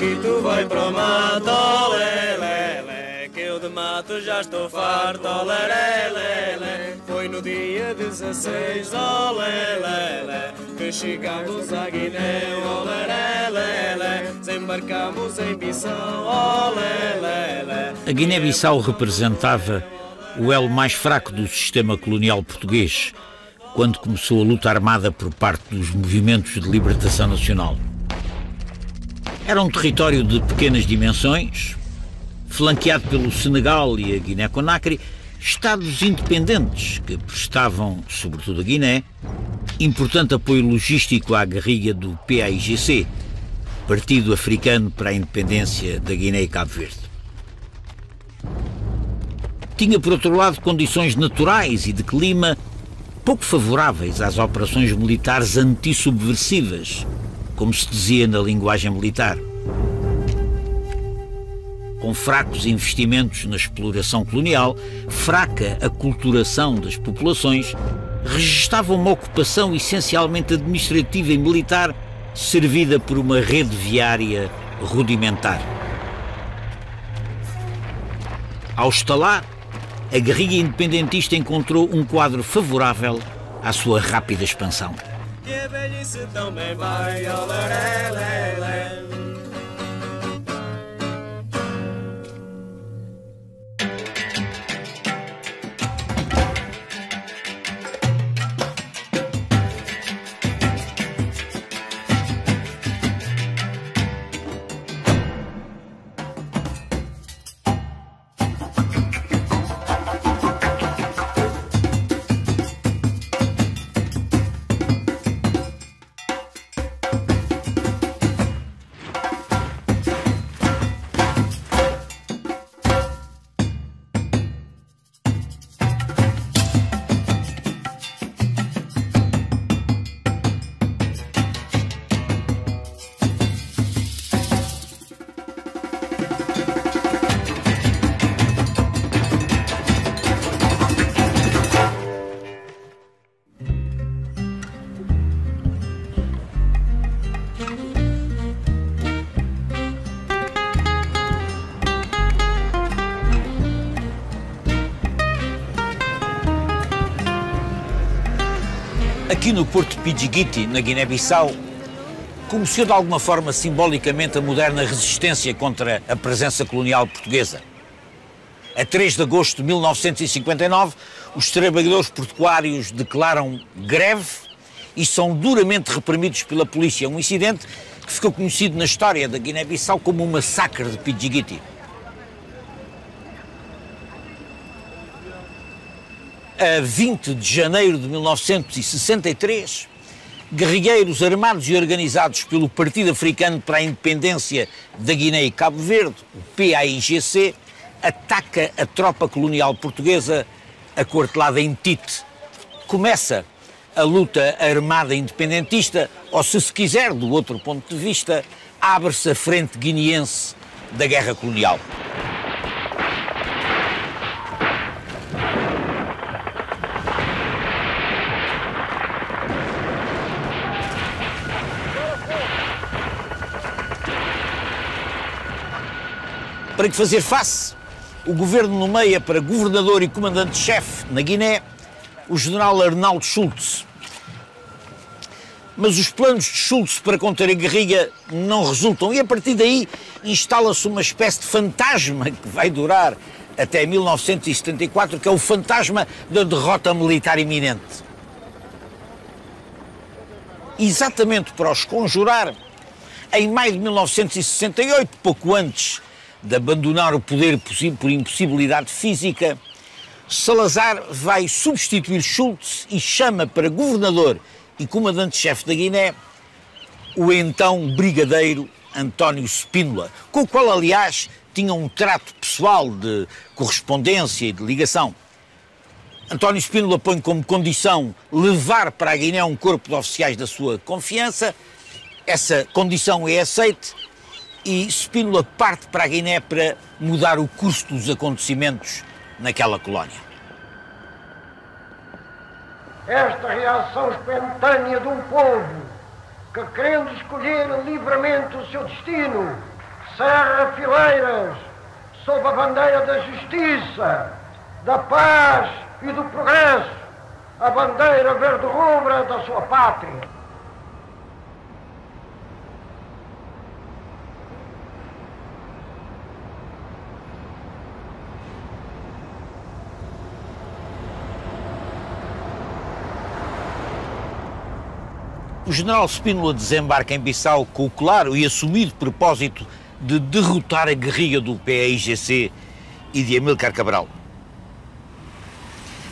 e tu vai para o mato, olé, lé, lé, que eu de mato já estou farto, olé, lé, lé, lé. Foi no dia 16, olé, lé, lé, que chegamos a Guiné, olé, lé, lé, lé, desembarcamos em Bissau, olé, lé, lé. A Guiné-Bissau representava o elo mais fraco do sistema colonial português, quando começou a luta armada por parte dos movimentos de libertação nacional. Era um território de pequenas dimensões, flanqueado pelo Senegal e a Guiné-Conakry, estados independentes que prestavam, sobretudo a Guiné, importante apoio logístico à guerrilha do PAIGC, Partido Africano para a Independência da Guiné e Cabo Verde. Tinha, por outro lado, condições naturais e de clima pouco favoráveis às operações militares antissubversivas, como se dizia na linguagem militar. Com fracos investimentos na exploração colonial, fraca aculturação das populações, registava uma ocupação essencialmente administrativa e militar, servida por uma rede viária rudimentar. Ao estalar, a guerrilha independentista encontrou um quadro favorável à sua rápida expansão. E a velhice também vai, olé, lé, lé. Aqui no Porto de Pidjiguiti, na Guiné-Bissau, começou de alguma forma simbolicamente a moderna resistência contra a presença colonial portuguesa. A 3 de agosto de 1959, os trabalhadores portuários declaram greve e são duramente reprimidos pela polícia. Um incidente que ficou conhecido na história da Guiné-Bissau como o massacre de Pidjiguiti. A 20 de janeiro de 1963, guerrilheiros armados e organizados pelo Partido Africano para a Independência da Guiné e Cabo Verde, o PAIGC, ataca a tropa colonial portuguesa aquartelada em Tite. Começa a luta armada independentista, ou se quiser, do outro ponto de vista, abre-se a frente guineense da guerra colonial. Para que fazer face, o governo nomeia para governador e comandante-chefe na Guiné o general Arnaldo Schultz. Mas os planos de Schultz para conter a guerrilha não resultam e a partir daí instala-se uma espécie de fantasma que vai durar até 1974, que é o fantasma da derrota militar iminente. Exatamente para os conjurar, em maio de 1968, pouco antes de abandonar o poder por impossibilidade física, Salazar vai substituir Schultz e chama para governador e comandante-chefe da Guiné o então brigadeiro António Spínola, com o qual, aliás, tinha um trato pessoal de correspondência e de ligação. António Spínola põe como condição levar para a Guiné um corpo de oficiais da sua confiança. Essa condição é aceite e Spínola parte para a Guiné para mudar o curso dos acontecimentos naquela colónia. Esta reação espontânea de um povo que, querendo escolher livremente o seu destino, cerra fileiras sob a bandeira da justiça, da paz e do progresso, a bandeira verde-rubra da sua pátria. O general Spínola desembarca em Bissau com o claro e assumido propósito de derrotar a guerrilha do PAIGC e de Amílcar Cabral.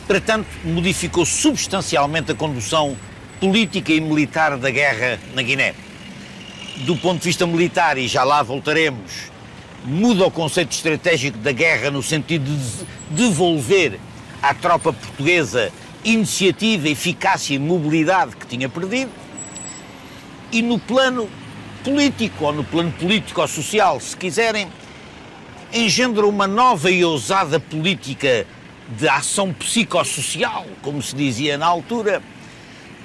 Para tanto, modificou substancialmente a condução política e militar da guerra na Guiné. Do ponto de vista militar, e já lá voltaremos, muda o conceito estratégico da guerra no sentido de devolver à tropa portuguesa iniciativa, eficácia e mobilidade que tinha perdido. E no plano político, ou no plano político-social, se quiserem, engendra uma nova e ousada política de ação psicossocial, como se dizia na altura,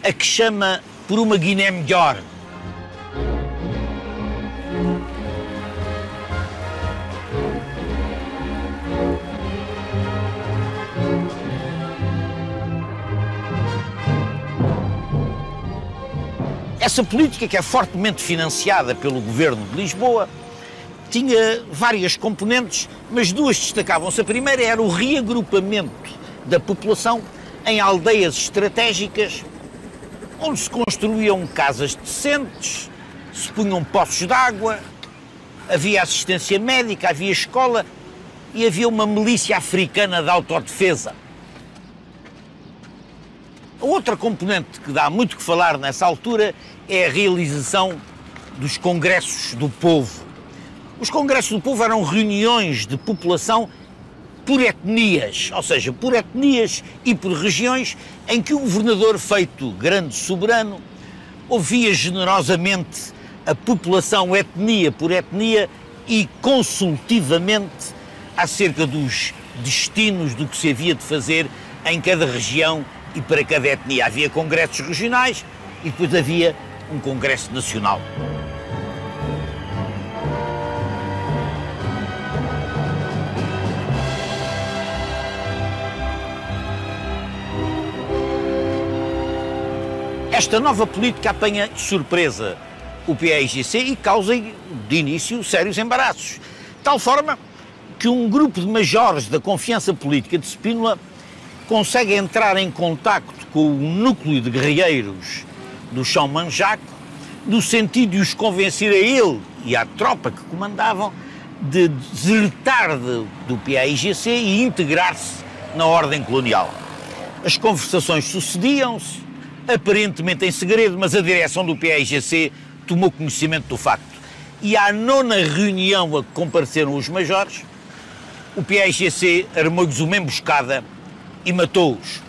a que chama por uma Guiné melhor. Essa política, que é fortemente financiada pelo governo de Lisboa, tinha várias componentes, mas duas destacavam-se. A primeira era o reagrupamento da população em aldeias estratégicas, onde se construíam casas decentes, se punham poços de água, havia assistência médica, havia escola e havia uma milícia africana de autodefesa. A outra componente que dá muito que falar nessa altura é a realização dos congressos do povo. Os congressos do povo eram reuniões de população por etnias, ou seja, por etnias e por regiões, em que o governador, feito grande soberano, ouvia generosamente a população etnia por etnia e consultivamente acerca dos destinos do que se havia de fazer em cada região e para cada etnia. Havia congressos regionais e depois havia um congresso nacional. Esta nova política apanha de surpresa o PAIGC e causa de início sérios embaraços. De tal forma que um grupo de majores da confiança política de Spínola consegue entrar em contacto com o núcleo de guerrilheiros do Chão Manjaco, no sentido de os convencer a ele e à tropa que comandavam de desertar do PAIGC e integrar-se na ordem colonial. As conversações sucediam-se, aparentemente em segredo, mas a direção do PAIGC tomou conhecimento do facto. E à nona reunião a que compareceram os majores, o PAIGC armou-lhes uma emboscada e matou-os.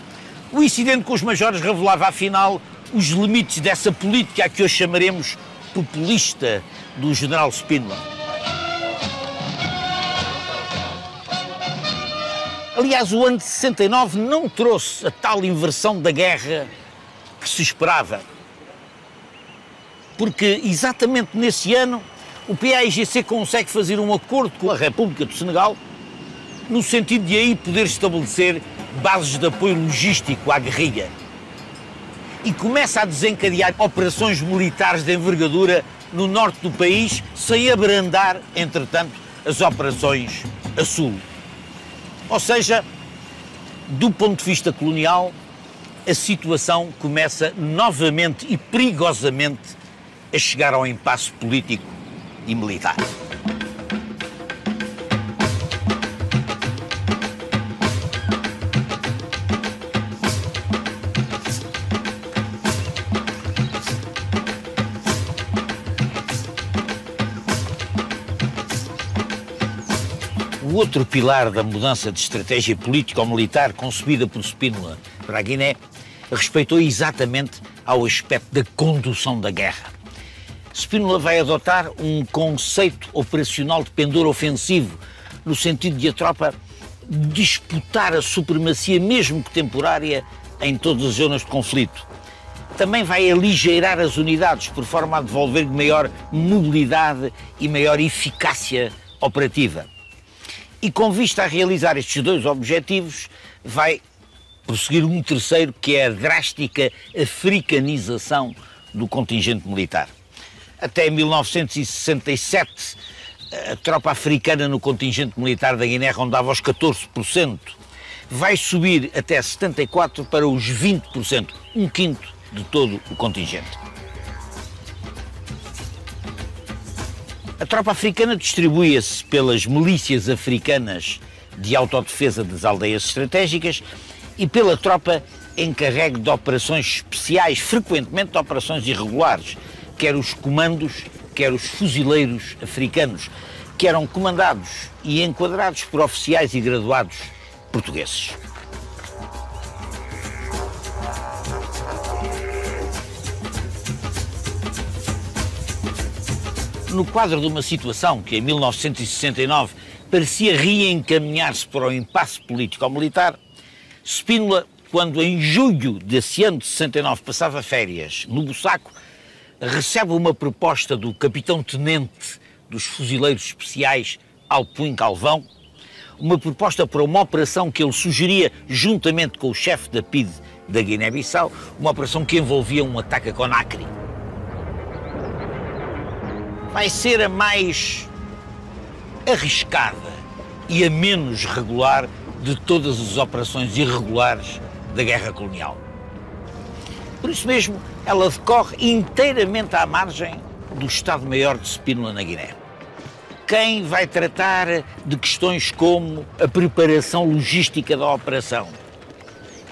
O incidente com os majores revelava, afinal, os limites dessa política a que hoje chamaremos populista do general Spínola. Aliás, o ano de 69 não trouxe a tal inversão da guerra que se esperava, porque exatamente nesse ano o PAIGC consegue fazer um acordo com a República do Senegal no sentido de aí poder estabelecer bases de apoio logístico à guerrilha e começa a desencadear operações militares de envergadura no norte do país, sem abrandar, entretanto, as operações a sul. Ou seja, do ponto de vista colonial, a situação começa novamente e perigosamente a chegar ao impasse político e militar. O outro pilar da mudança de estratégia político-militar concebida por Spínola para a Guiné respeitou exatamente ao aspecto da condução da guerra. Spínola vai adotar um conceito operacional de pendor ofensivo, no sentido de a tropa disputar a supremacia, mesmo que temporária, em todas as zonas de conflito. também vai aligeirar as unidades, por forma a devolver maior mobilidade e maior eficácia operativa. E com vista a realizar estes dois objetivos, vai prosseguir um terceiro, que é a drástica africanização do contingente militar. Até 1967, a tropa africana no contingente militar da Guiné rondava os 14%. Vai subir até 74% para os 20%, um quinto de todo o contingente. A tropa africana distribuía-se pelas milícias africanas de autodefesa das aldeias estratégicas e pela tropa encarregue de operações especiais, frequentemente de operações irregulares, quer os comandos, quer os fuzileiros africanos, que eram comandados e enquadrados por oficiais e graduados portugueses. No quadro de uma situação que em 1969 parecia reencaminhar-se para o impasse político-militar, Spínola, quando em julho desse ano de 69 passava férias no Bussaco, recebe uma proposta do capitão-tenente dos fuzileiros especiais Alpuim Calvão, uma proposta para uma operação que ele sugeria juntamente com o chefe da PIDE da Guiné-Bissau, uma operação que envolvia um ataque a Conakry. Vai ser a mais arriscada e a menos regular de todas as operações irregulares da guerra colonial. Por isso mesmo, ela decorre inteiramente à margem do Estado-Maior de Spínola na Guiné. Quem vai tratar de questões como a preparação logística da operação,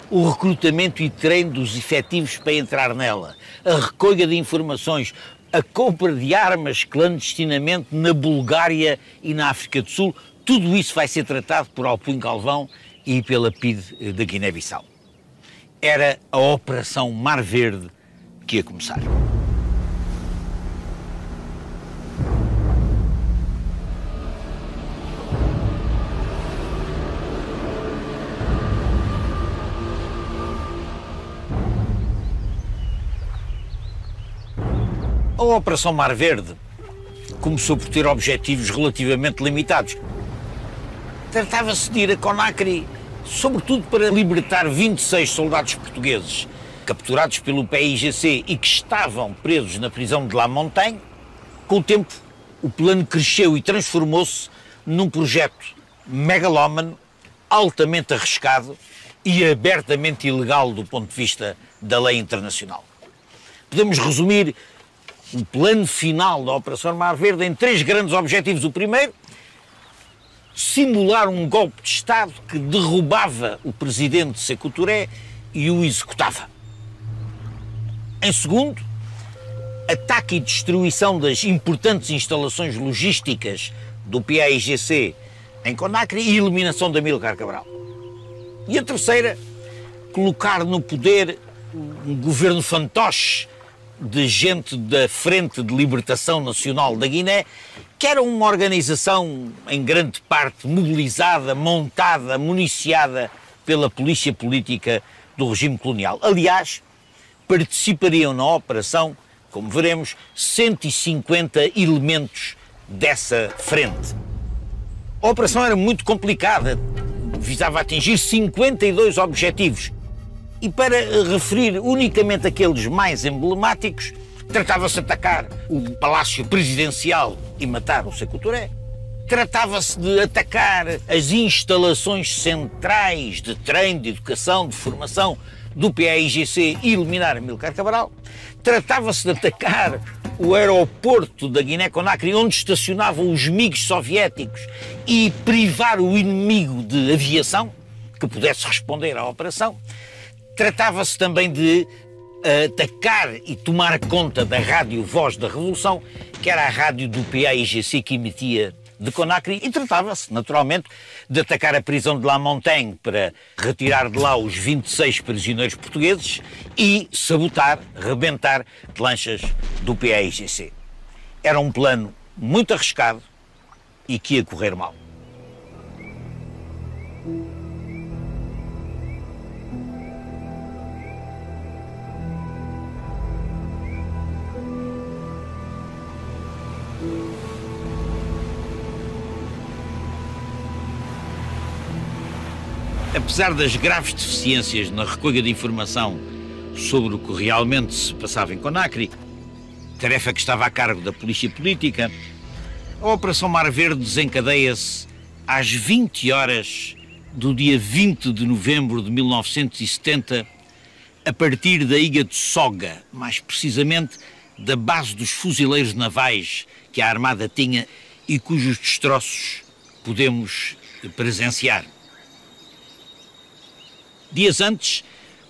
o recrutamento e treino dos efetivos para entrar nela, a recolha de informações, a compra de armas clandestinamente na Bulgária e na África do Sul, tudo isso vai ser tratado por Alpuim Calvão e pela PIDE da Guiné-Bissau. Era a Operação Mar Verde que ia começar. A Operação Mar Verde começou por ter objetivos relativamente limitados. Tratava-se de ir a Conakry, sobretudo para libertar 26 soldados portugueses capturados pelo PAIGC e que estavam presos na prisão de La Montagne. Com o tempo, o plano cresceu e transformou-se num projeto megalómano, altamente arriscado e abertamente ilegal do ponto de vista da lei internacional. Podemos resumir o plano final da Operação Mar Verde em 3 grandes objetivos. O primeiro, simular um golpe de Estado que derrubava o presidente Sékou Touré e o executava. Em segundo, ataque e destruição das importantes instalações logísticas do PAIGC em Conakry e eliminação de Amílcar Cabral. E a terceira, colocar no poder um governo fantoche de gente da Frente de Libertação Nacional da Guiné, que era uma organização em grande parte mobilizada, montada, municiada pela polícia política do regime colonial. Aliás, participariam na operação, como veremos, 150 elementos dessa frente. A operação era muito complicada, visava atingir 52 objetivos. E para referir unicamente aqueles mais emblemáticos, tratava-se de atacar o Palácio Presidencial e matar o Sékou Touré. Tratava-se de atacar as instalações centrais de treino, de educação, de formação do PAIGC e eliminar Amílcar Cabral. Tratava-se de atacar o aeroporto da Guiné-Conakry, onde estacionavam os MiGs soviéticos, e privar o inimigo de aviação que pudesse responder à operação. Tratava-se também de atacar e tomar conta da Rádio Voz da Revolução, que era a rádio do PAIGC que emitia de Conakry, e tratava-se, naturalmente, de atacar a prisão de La Montagne para retirar de lá os 26 prisioneiros portugueses e sabotar, rebentar lanchas do PAIGC. Era um plano muito arriscado e que ia correr mal. Apesar das graves deficiências na recolha de informação sobre o que realmente se passava em Conakry, tarefa que estava a cargo da Polícia Política, a Operação Mar Verde desencadeia-se às 20 horas do dia 20 de novembro de 1970, a partir da ilha de Soga, mais precisamente da base dos fuzileiros navais que a Armada tinha e cujos destroços podemos presenciar. Dias antes,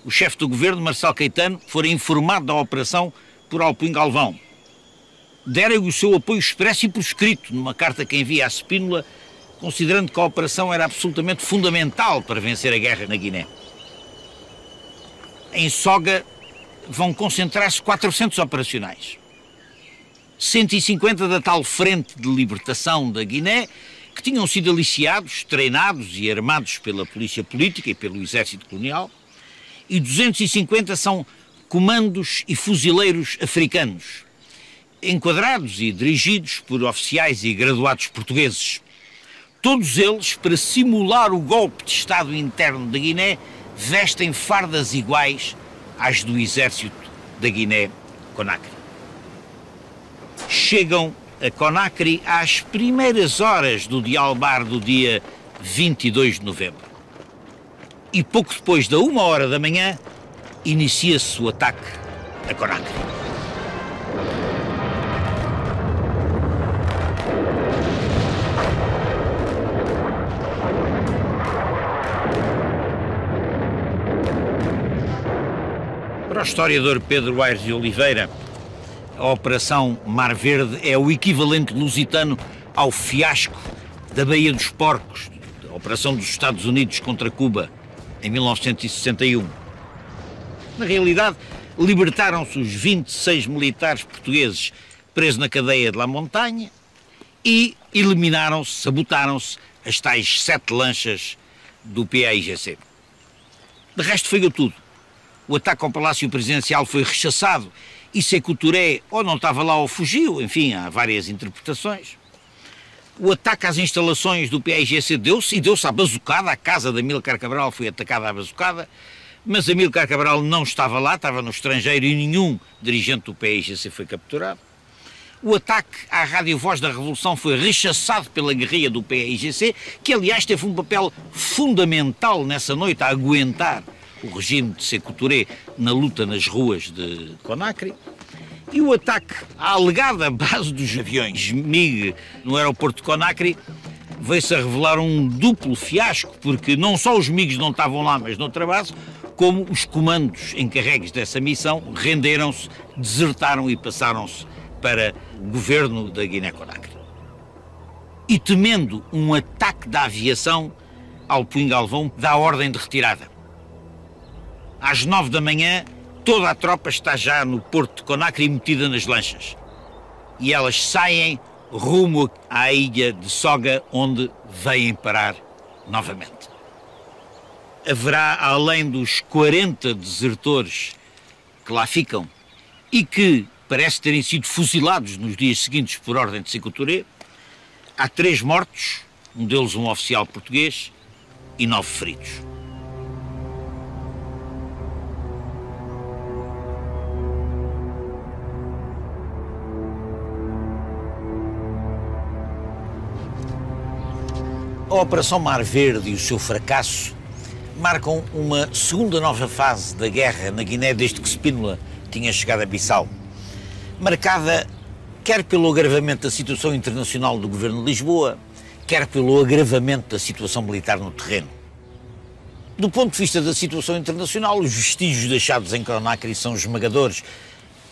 o chefe do governo, Marcelo Caetano, fora informado da operação por Alpuim Galvão. Dera-lhe o seu apoio expresso e por escrito numa carta que envia à Spínola, considerando que a operação era absolutamente fundamental para vencer a guerra na Guiné. Em Soga vão concentrar-se 400 operacionais. 150 da tal Frente de Libertação da Guiné, que tinham sido aliciados, treinados e armados pela Polícia Política e pelo Exército Colonial, e 250 são comandos e fuzileiros africanos, enquadrados e dirigidos por oficiais e graduados portugueses. Todos eles, para simular o golpe de Estado interno da Guiné, vestem fardas iguais às do Exército da Guiné-Conakry. Chegam a Conakry às primeiras horas do dialbar do dia 22 de novembro. E pouco depois da 1h da manhã, inicia-se o ataque a Conakry. Para o historiador Pedro Aires de Oliveira, a Operação Mar Verde é o equivalente lusitano ao fiasco da Baía dos Porcos, da Operação dos Estados Unidos contra Cuba, em 1961. Na realidade, libertaram-se os 26 militares portugueses presos na cadeia de La Montanha e eliminaram-se, sabotaram-se as tais 7 lanchas do PAIGC. De resto, foi tudo. O ataque ao Palácio Presidencial foi rechaçado e Sékou Touré ou não estava lá ou fugiu, enfim, há várias interpretações. O ataque às instalações do PAIGC deu-se, e deu-se à bazucada. A casa de Amílcar Cabral foi atacada à bazucada, mas Amílcar Cabral não estava lá, estava no estrangeiro e nenhum dirigente do PAIGC foi capturado. O ataque à Rádio Voz da Revolução foi rechaçado pela guerrilha do PAIGC, que aliás teve um papel fundamental nessa noite a aguentar o regime de Sékou Touré na luta nas ruas de Conakry. E o ataque à alegada base dos aviões MiG no aeroporto de Conakry veio-se a revelar um duplo fiasco, porque não só os MiGs não estavam lá, mas noutra base, como os comandos encarregues dessa missão renderam-se, desertaram e passaram-se para o governo da Guiné-Conakry. E temendo um ataque da aviação, Alpuim Galvão dá ordem de retirada. Às 9 da manhã, toda a tropa está já no porto de Conakry metida nas lanchas. E elas saem rumo à ilha de Soga, onde vêm parar novamente. Haverá, além dos 40 desertores que lá ficam e que parece terem sido fuzilados nos dias seguintes por ordem de Sékou Touré, há 3 mortos, um deles um oficial português, e 9 feridos. A Operação Mar Verde e o seu fracasso marcam uma segunda nova fase da guerra na Guiné desde que Spínola tinha chegado a Bissau, marcada quer pelo agravamento da situação internacional do governo de Lisboa, quer pelo agravamento da situação militar no terreno. Do ponto de vista da situação internacional, os vestígios deixados em Conakry são esmagadores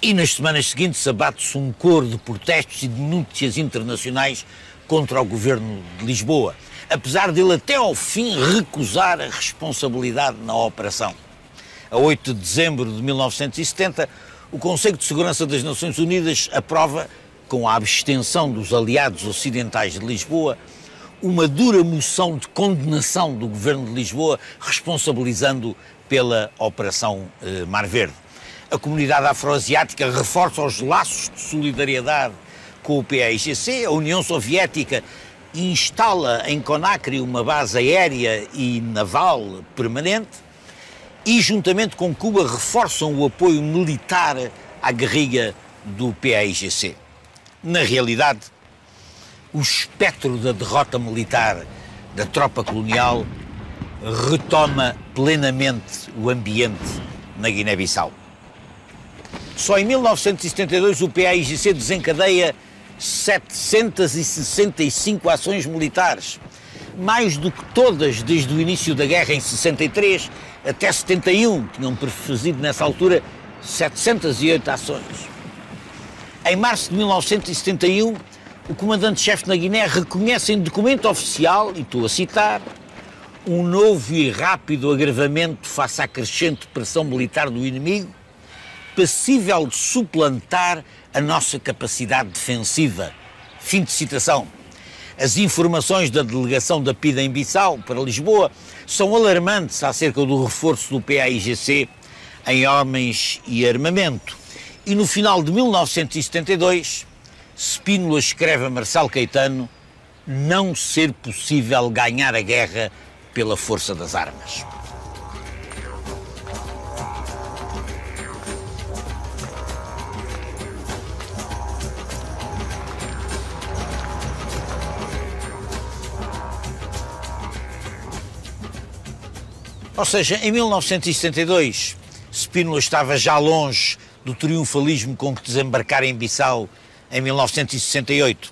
e nas semanas seguintes abate-se um coro de protestos e denúncias internacionais contra o governo de Lisboa, apesar dele até ao fim recusar a responsabilidade na operação. A 8 de dezembro de 1970, o Conselho de Segurança das Nações Unidas aprova, com a abstenção dos aliados ocidentais de Lisboa, uma dura moção de condenação do governo de Lisboa, responsabilizando pela Operação Mar Verde. A comunidade afroasiática reforça os laços de solidariedade com o PAIGC, a União Soviética instala em Conakry uma base aérea e naval permanente e, juntamente com Cuba, reforçam o apoio militar à guerrilha do PAIGC. Na realidade, o espectro da derrota militar da tropa colonial retoma plenamente o ambiente na Guiné-Bissau. Só em 1972 o PAIGC desencadeia 765 ações militares, mais do que todas desde o início da guerra em 63 até 71, tinham prefazido nessa altura 708 ações. Em março de 1971, o comandante-chefe na Guiné reconhece em documento oficial, e estou a citar, um novo e rápido agravamento face à crescente pressão militar do inimigo, passível de suplantar a nossa capacidade defensiva. Fim de citação. As informações da delegação da PIDE em Bissau para Lisboa são alarmantes acerca do reforço do PAIGC em homens e armamento. E no final de 1972, Spínola escreve a Marçal Caetano não ser possível ganhar a guerra pela força das armas. Ou seja, em 1972, Spínola estava já longe do triunfalismo com que desembarcara em Bissau em 1968.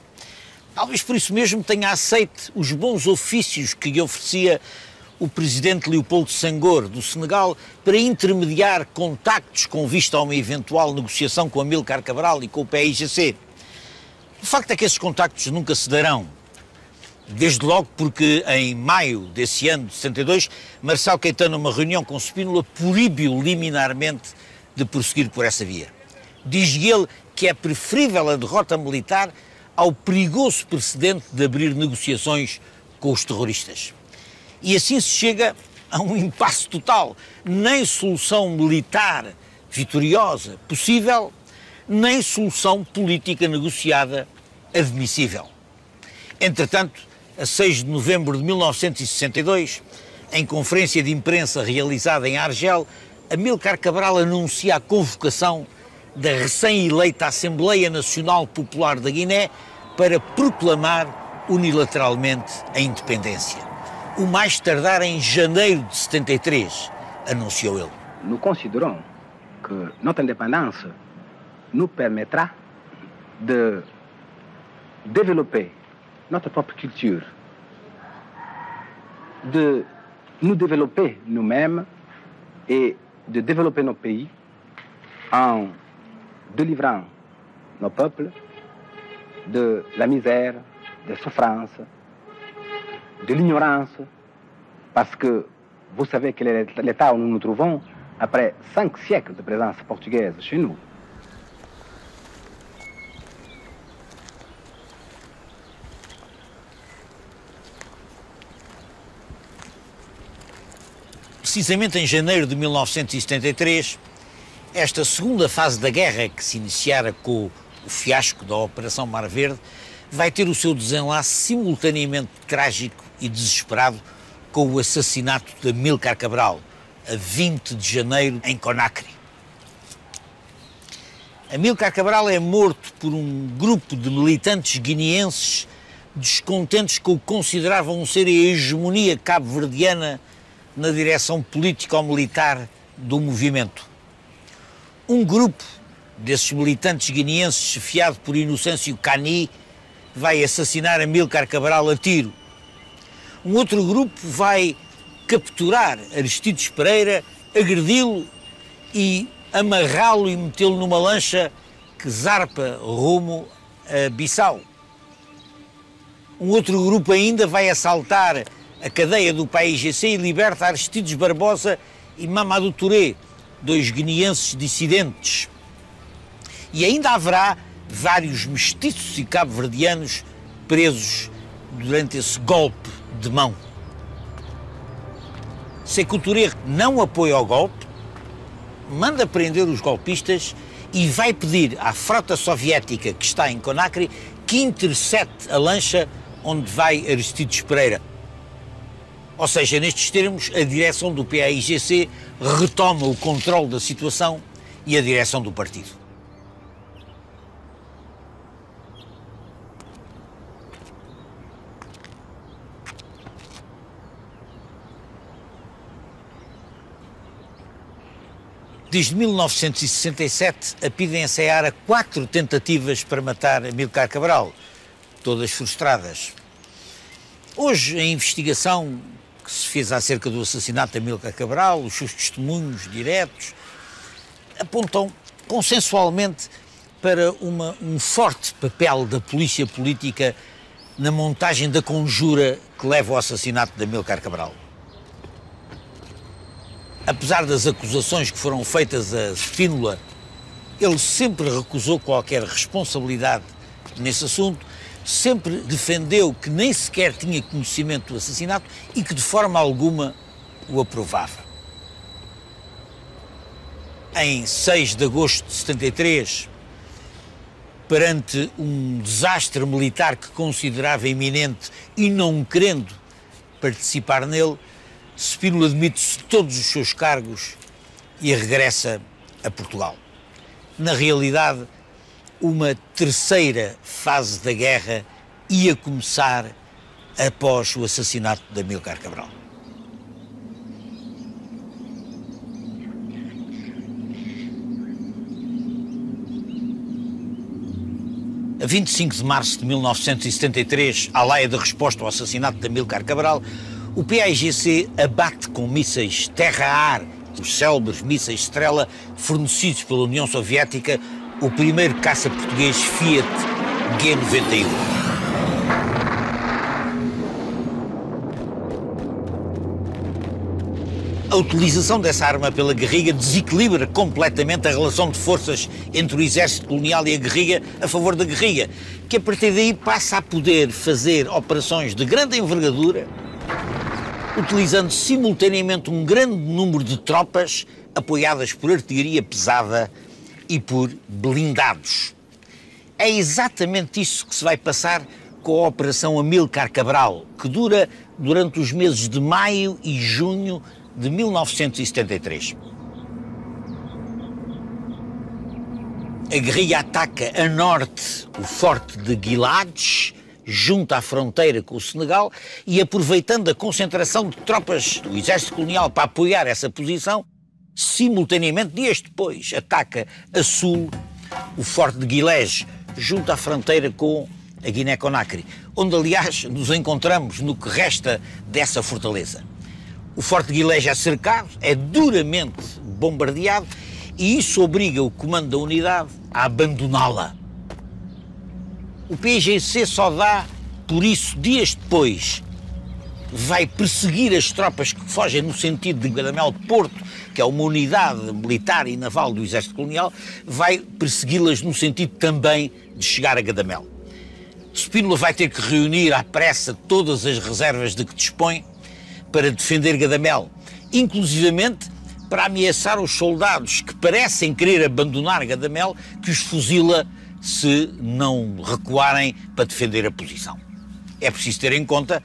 Talvez por isso mesmo tenha aceito os bons ofícios que lhe oferecia o presidente Leopoldo Senghor, do Senegal, para intermediar contactos com vista a uma eventual negociação com Amílcar Cabral e com o PAIGC. O facto é que esses contactos nunca se darão. Desde logo porque, em maio desse ano de 62, Marçal Caetano, numa reunião com Spínola, proíbe-o liminarmente de prosseguir por essa via. Diz ele que é preferível a derrota militar ao perigoso precedente de abrir negociações com os terroristas. E assim se chega a um impasse total. Nem solução militar vitoriosa possível, nem solução política negociada admissível. Entretanto, a 6 de novembro de 1962, em conferência de imprensa realizada em Argel, Amílcar Cabral anuncia a convocação da recém-eleita Assembleia Nacional Popular da Guiné para proclamar unilateralmente a independência. O mais tardar em janeiro de 73, anunciou ele. Nous considérons que notre indépendance nous permettra de développer notre propre culture, de nous développer nous-mêmes et de développer nos pays en délivrant nos peuples de la misère, des souffrances, de l'ignorance, parce que vous savez quel est l'état où nous nous trouvons après 5 siècles de présence portugaise chez nous. Precisamente em janeiro de 1973, esta segunda fase da guerra, que se iniciara com o fiasco da Operação Mar Verde, vai ter o seu desenlace simultaneamente trágico e desesperado com o assassinato de Amílcar Cabral, a 20 de janeiro, em Conakry. Amílcar Cabral é morto por um grupo de militantes guineenses descontentes com o que consideravam ser a hegemonia cabo-verdiana na direção político-militar do movimento. Um grupo desses militantes guineenses, chefiado por Inocêncio Cani, vai assassinar Amílcar Cabral a tiro. Um outro grupo vai capturar Aristides Pereira, agredi-lo e amarrá-lo e metê-lo numa lancha que zarpa rumo a Bissau. Um outro grupo ainda vai assaltar a cadeia do PAIGC e liberta Aristides Barbosa e Mamadou Touré, 2 guineenses dissidentes. E ainda haverá vários mestiços e cabo-verdianos presos durante esse golpe de mão. Sékou Touré não apoia o golpe, manda prender os golpistas e vai pedir à frota soviética que está em Conakry que intercepte a lancha onde vai Aristides Pereira. Ou seja, nestes termos, a direção do PAIGC retoma o controle da situação e a direção do partido. Desde 1967, a PIDE ensaiara 4 tentativas para matar Amílcar Cabral, todas frustradas. Hoje, a investigação que se fez acerca do assassinato de Amílcar Cabral, os seus testemunhos diretos, apontam consensualmente para um forte papel da polícia política na montagem da conjura que leva ao assassinato de Amílcar Cabral. Apesar das acusações que foram feitas a Spínola, ele sempre recusou qualquer responsabilidade nesse assunto, sempre defendeu que nem sequer tinha conhecimento do assassinato e que de forma alguma o aprovava. Em 6 de agosto de 73, perante um desastre militar que considerava iminente e não querendo participar nele, Spínola demite-se de todos os seus cargos e regressa a Portugal. Na realidade, uma terceira fase da guerra ia começar após o assassinato de Amílcar Cabral. A 25 de março de 1973, à laia de resposta ao assassinato de Amílcar Cabral, o PAIGC abate com mísseis terra-ar, os célebres mísseis Strela, fornecidos pela União Soviética, o primeiro caça português Fiat G91. A utilização dessa arma pela guerrilha desequilibra completamente a relação de forças entre o exército colonial e a guerrilha a favor da guerrilha, que a partir daí passa a poder fazer operações de grande envergadura, utilizando simultaneamente um grande número de tropas apoiadas por artilharia pesada e por blindados. É exatamente isso que se vai passar com a Operação Amílcar Cabral, que dura durante os meses de maio e junho de 1973. A guerrilha ataca a norte o forte de Guilades, junto à fronteira com o Senegal, e aproveitando a concentração de tropas do exército colonial para apoiar essa posição, simultaneamente, dias depois, ataca a sul o forte de Guilés, junto à fronteira com a Guiné-Conakry, onde, aliás, nos encontramos no que resta dessa fortaleza. O forte de Guilés é cercado, é duramente bombardeado, e isso obriga o comando da unidade a abandoná-la. O PAIGC só dá, por isso, dias depois, vai perseguir as tropas que fogem no sentido de Gadamel de Porto, que é uma unidade militar e naval do exército colonial, vai persegui-las no sentido também de chegar a Gadamel. Spínola vai ter que reunir à pressa todas as reservas de que dispõe para defender Gadamel, inclusivamente para ameaçar os soldados que parecem querer abandonar Gadamel, que os fuzila se não recuarem para defender a posição. É preciso ter em conta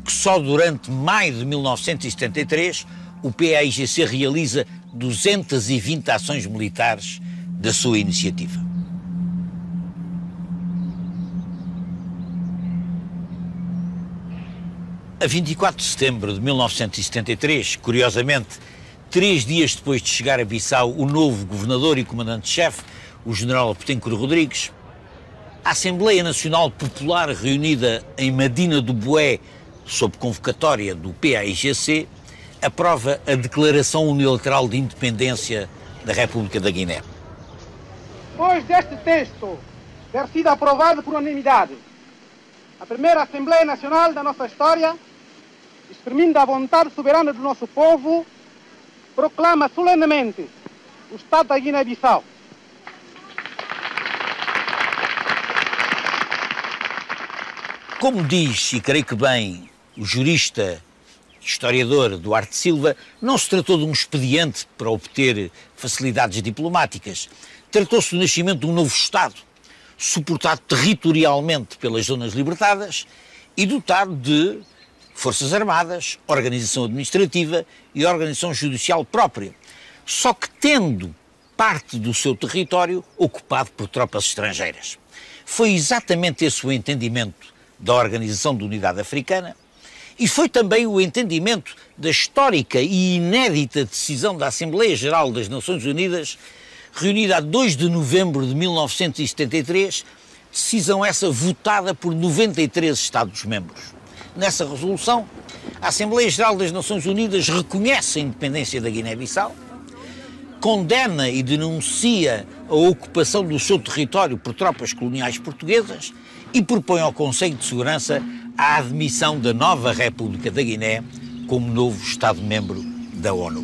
que só durante maio de 1973 o PAIGC realiza 220 ações militares da sua iniciativa. A 24 de setembro de 1973, curiosamente, 3 dias depois de chegar a Bissau o novo governador e comandante-chefe, o general Petencourt Rodrigues, a Assembleia Nacional Popular reunida em Medina do Boé, sob convocatória do PAIGC, aprova a Declaração Unilateral de Independência da República da Guiné. Depois deste texto ter sido aprovado por unanimidade, a primeira Assembleia Nacional da nossa história, exprimindo a vontade soberana do nosso povo, proclama solenemente o Estado da Guiné-Bissau. Como diz, e creio que bem, o jurista e historiador Duarte Silva, não se tratou de um expediente para obter facilidades diplomáticas. Tratou-se do nascimento de um novo Estado, suportado territorialmente pelas zonas libertadas e dotado de forças armadas, organização administrativa e organização judicial própria, só que tendo parte do seu território ocupado por tropas estrangeiras. Foi exatamente esse o entendimento da Organização de Unidade Africana e foi também o entendimento da histórica e inédita decisão da Assembleia Geral das Nações Unidas, reunida a 2 de novembro de 1973, decisão essa votada por 93 Estados-membros. Nessa resolução, a Assembleia Geral das Nações Unidas reconhece a independência da Guiné-Bissau, condena e denuncia a ocupação do seu território por tropas coloniais portuguesas e propõe ao Conselho de Segurança a admissão da nova República da Guiné como novo Estado-membro da ONU.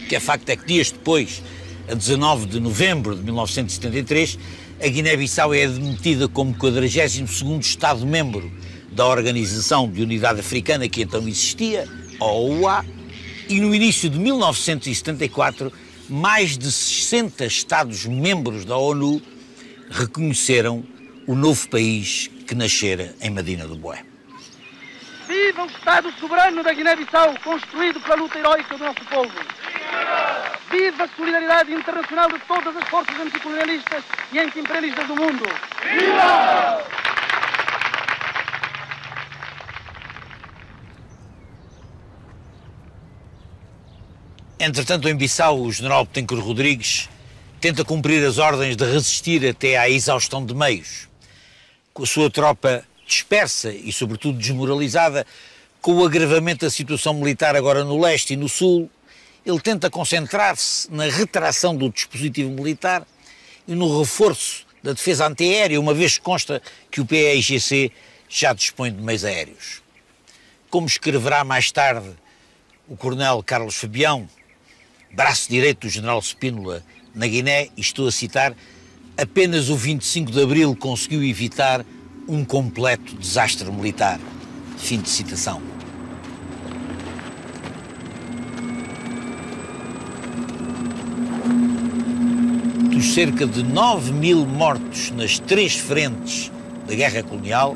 O que é facto é que dias depois, a 19 de novembro de 1973, a Guiné-Bissau é admitida como 42º Estado-membro da Organização de Unidade Africana que então existia, a OUA, e no início de 1974, mais de 60 Estados-membros da ONU reconheceram o novo país que nascera em Medina do Boé. Viva o Estado soberano da Guiné-Bissau, construído pela luta heroica do nosso povo! Viva a solidariedade internacional de todas as forças anticolonialistas e anti-imperialistas do mundo! Viva! Entretanto, em Bissau, o general Betancourt Rodrigues tenta cumprir as ordens de resistir até à exaustão de meios. Com a sua tropa dispersa e, sobretudo, desmoralizada, com o agravamento da situação militar agora no leste e no sul, ele tenta concentrar-se na retração do dispositivo militar e no reforço da defesa antiaérea, uma vez que consta que o PAIGC já dispõe de meios aéreos. Como escreverá mais tarde o coronel Carlos Fabião, braço direito do general Spínola na Guiné, e estou a citar, apenas o 25 de abril conseguiu evitar um completo desastre militar. Fim de citação. Dos cerca de 9.000 mortos nas 3 frentes da guerra colonial,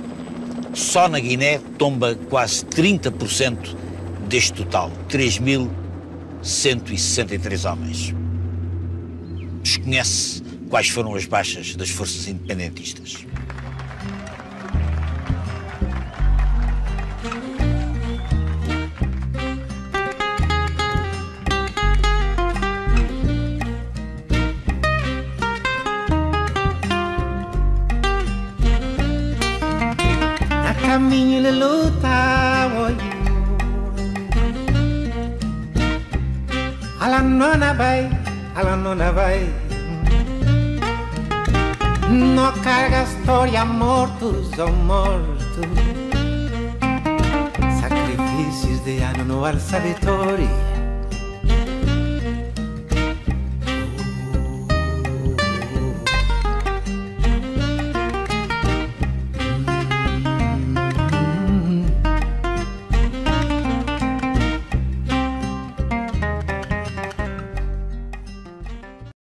só na Guiné tomba quase 30% deste total, 3.163 homens. Desconhece quais foram as baixas das forças independentistas. A caminho de luta, ala nona vai. No carga história mortos ou mortos. Sacrifícios de ano no alça vitória.